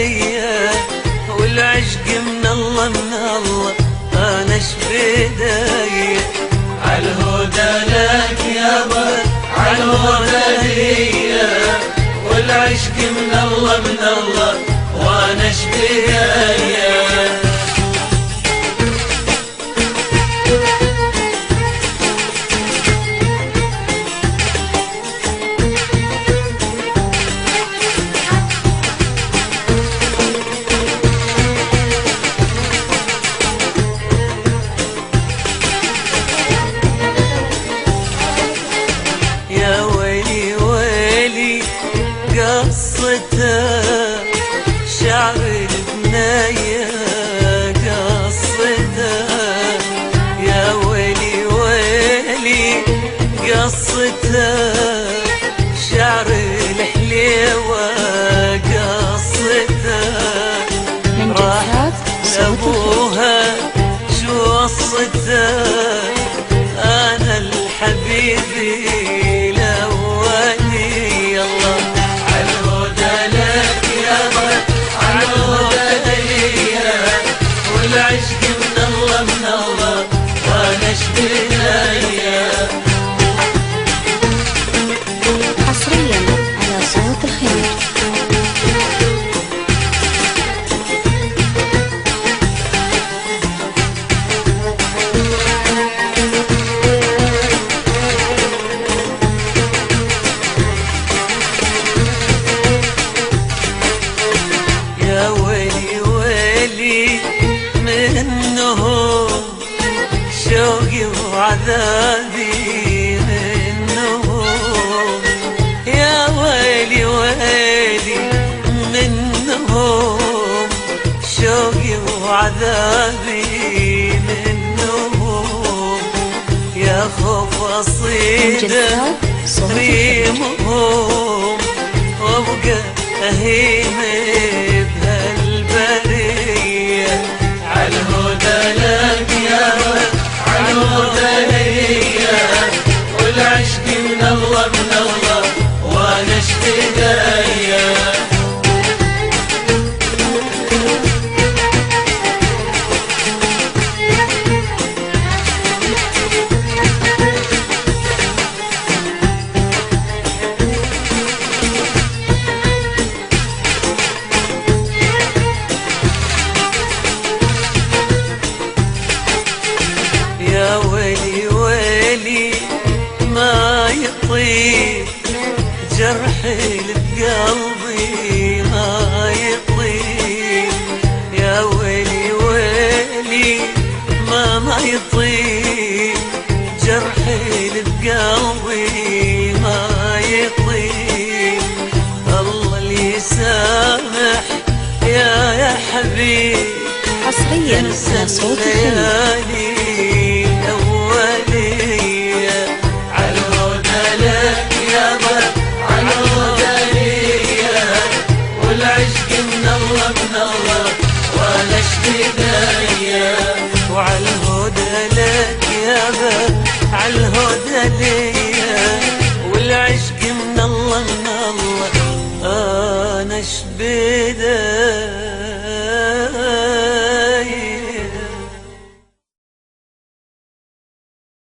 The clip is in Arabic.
ليا والعشق من الله من الله انا شبيدايا عالهدى لك يابا عالهدى ليا والعشق من الله من الله وانا شبيدايا يا ويلي ويلي قصته شعر البناية قصته يا ويلي ويلي قصته شعر الحليوة قصته راح لأبوها شو وصته أنا الحبيبي العشق من الله من الله وانا شبيدايا حصريا على صوت الخير. يا ويلي ويلي منهم شوقي وعذابي منهم يا ويلي ويلي منهم شوقي وعذابي منهم يا خوف اصيد ريمهم وابقى اهيم بهالبريه عالهدى لك يابا عالهدى ليا والعشق من الله من الله وانا شبيدايا يا ويلي ويلي ما يطيب جرحي لقلبي ما يطيب يا ويلي ويلي ما يطيب جرحي لقلبي ما يطيب الله اللي يسامح يا حبيب حصريا على صوت الخير. عالهدى لك يابا عالهدى ليا والعشق من الله من الله وانا شبيدايا وعالهدى لك يابا عالهدى ليا والعشق من الله من الله انا شبيدايا.